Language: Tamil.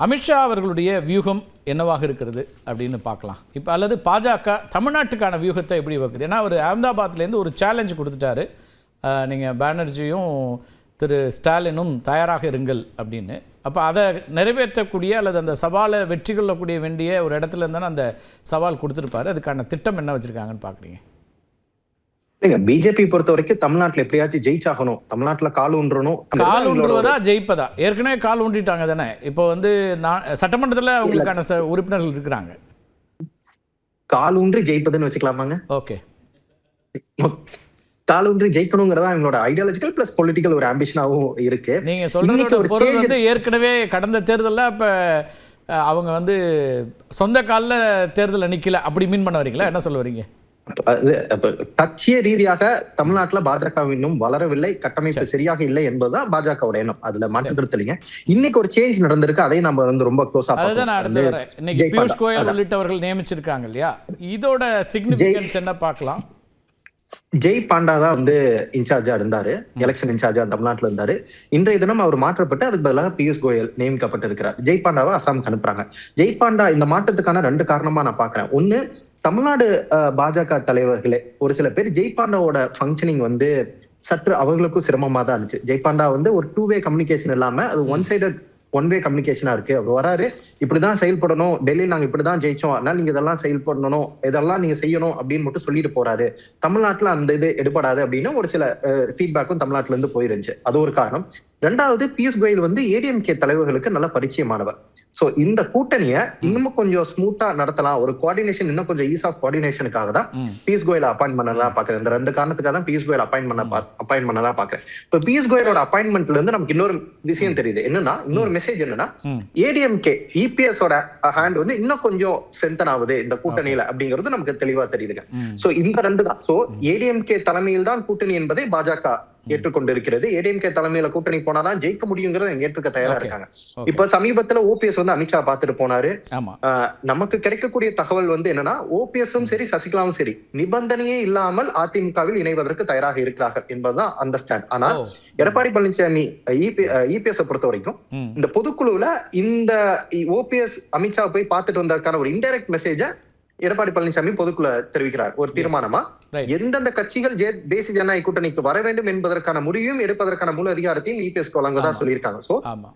அமித்ஷா அவர்களுடைய வியூகம் என்னவாக இருக்கிறது அப்படின்னு பார்க்கலாம். இப்போ அல்லது பாஜக தமிழ்நாட்டுக்கான வியூகத்தை எப்படி வைக்குது? ஏன்னா அவர் அகமதாபாத்லேருந்து ஒரு சேலஞ்சு கொடுத்துட்டாரு, நீங்கள் பானர்ஜியும் திரு ஸ்டாலினும் தயாராக இருங்கள் அப்படின்னு. அப்போ அதை நிறைவேற்றக்கூடிய அல்லது அந்த சவாலை வெற்றி கொள்ளக்கூடிய வேண்டிய ஒரு இடத்துல இருந்தானே அந்த சவால் கொடுத்துருப்பாரு. அதுக்கான திட்டம் என்ன வச்சுருக்காங்கன்னு பார்க்குறீங்க? பிஜேபி பொறுத்த வரைக்கும் தமிழ்நாட்டுல எப்படியாச்சும் ஜெயிச்சாகணும், தமிழ்நாட்டுல கால் ஊன்றணும். கால் ஊன்றுவதா ஜெயிப்பதா? ஏற்கனவே கால் ஊன்றிட்டாங்க தானே. இப்போ வந்து சட்டமன்றத்தில் அவங்களுக்கான உறுப்பினர்கள் இருக்கிறாங்க. கால் ஊன்றி ஜெயிப்பதுன்னு வச்சுக்கலாமாங்க? ஓகே, கால் ஊன்றி ஜெயிக்கணுங்கிறதா அவங்களோட ஐடியாலஜிக்கல் பிளஸ் பொலிட்டிக்கல் ஒரு ஆம்பிஷனாகவும் இருக்கு. நீங்க சொல்றது ஒரு பொருள் வந்து ஏற்கனவே கடந்த தேர்தலில் இப்ப அவங்க வந்து சொந்த காலில் தேர்தலில் நிக்கல அப்படி மீன் பண்ண வரீங்களா? என்ன சொல்ல வரீங்க? கட்சிய ரீதியாக தமிழ்நாட்டுல பாஜக இன்னும் வளரவில்லை, கட்டமைப்பு சரியாக இல்லை என்பதுதான் பாஜகவோட எண்ணம். அதுல மாற்று கருத்து இல்லைங்க. இன்னைக்கு ஒரு சேஞ்ச் நடந்திருக்கு, அதை நம்ம வந்து ரொம்ப க்ளோஸா அதுதான் அடுத்து வரேன். இன்னைக்கு பியூஷ் கோயல் உள்ளிட்டவர்கள் நியமிச்சிருக்காங்க இல்லையா? இதோட சிக்னிபிகன்ஸ் என்ன பார்க்கலாம்? ஜெய் பாண்டா தான் வந்து இன்சார்ஜா இருந்தாரு, எலெக்ஷன் இன்சார்ஜா தமிழ்நாட்டுல இருந்தாரு. இன்றைய தினம் அவர் மாற்றப்பட்டு அதுக்கு பதிலாக பியூஷ் கோயல் நியமிக்கப்பட்டிருக்கிறார். ஜெய் பாண்டாவை அசாமுக்கு அனுப்புறாங்க. ஜெய் பாண்டா இந்த மாற்றத்துக்கான 2 காரணமா நான் பாக்குறேன். ஒண்ணு, தமிழ்நாடு பாஜக தலைவர்களே ஒரு சில பேர் ஜெய் பாண்டாவோட ஃபங்க்ஷனிங் வந்து சற்று அவர்களுக்கும் சிரமமா தான் இருந்துச்சு. ஜெய் பாண்டா வந்து ஒரு 2-வே கம்யூனிகேஷன் இல்லாம அது ஒன் வே கம்யூனிகேஷனா இருக்கு. அவர் வராரு, இப்படிதான் செயல்படணும், டெல்லியில் நாங்க இப்படிதான் ஜெயிச்சோம், அதனால நீங்க இதெல்லாம் செயல்படணும், இதெல்லாம் நீங்க செய்யணும் அப்படின்னு மட்டும் சொல்லிட்டு போறாரு. தமிழ்நாட்டுல அந்த இது எடுபடாது அப்படின்னு ஒரு சில ஃபீட்பேக்கும் தமிழ்நாட்டுல இருந்து போயிருந்துச்சு. அது ஒரு காரணம். 2வது, பியூஷ் கோயல் வந்து ஏடிஎம்கே தலைவர்களுக்கு நல்ல பரிச்சயமானவர். சோ இந்த கூட்டணிய இன்னும் கொஞ்சம் ஸ்மூத்தா நடத்தலாம், ஒரு கோஆர்டினேஷன் இன்னும் கொஞ்சம் ஈஸ் ஆஃப் கோஆர்டினேஷனுக்காக தான் பியூஷ் கோயல் அப்பாயின்ட் பண்ணதான் பாக்குறேன். இந்த 2 காரணத்துக்காக தான் பியூஷ் கோயல் அப்பாயின்ட் பண்ணதான் பாக்குறேன். இப்ப பியூஷ் கோயலோட அப்பாயின்மெண்ட்ல இருந்து நமக்கு இன்னொரு விஷயம் தெரியுது. என்னன்னா, இன்னொரு மெசேஜ் என்னன்னா, ஏடிஎம்கே இபிஎஸ் ஓட ஹேண்ட் வந்து இன்னும் கொஞ்சம் ஸ்ட்ரென்தன் ஆகுது இந்த கூட்டணியில அப்படிங்கிறது நமக்கு தெளிவா தெரியுதுங்க. சோ இந்த 2 தான். சோ ஏடிஎம்கே தலைமையில் தான் கூட்டணி என்பதை பாஜக ஏற்றுக்கொண்டிருக்கிறது. ஏடிஎம்கே தலைமையில கூட்டணி போனாதான் ஜெயிக்க முடியுங்கிறத ஏற்றுக்க தயாரா இருக்காங்க. இப்ப சமீபத்துல ஓபிஎஸ் வந்து அமித்ஷா பார்த்துட்டு போனாரு. நமக்கு கிடைக்கக்கூடிய தகவல் வந்து என்னன்னா, ஓபிஎஸும் சரி சசிகலாவும் சரி நிபந்தனையே இல்லாமல் அதிமுகவில் இணைவதற்கு தயாராக இருக்கிறார்கள் என்பதுதான் அந்த ஸ்டாண்ட். ஆனா எடப்பாடி பழனிசாமி இபிஎஸ் பொறுத்த வரைக்கும் இந்த பொதுக்குழுல இந்த ஓபிஎஸ் அமித்ஷா போய் பார்த்துட்டு வந்ததற்கான ஒரு இன்டைரக்ட் மெசேஜ எடப்பாடி பழனிசாமி பொதுக்குழு தெரிவிக்கிறார். ஒரு தீர்மானமா எந்தெந்த கட்சிகள் தேசிய ஜனநாயக கூட்டணிக்கு வர வேண்டும் என்பதற்கான முடிவையும் எடுப்பதற்கான முழு அதிகாரத்தையும் இபிஎஸ் வழங்கதான் சொல்லியிருக்காங்க. சோ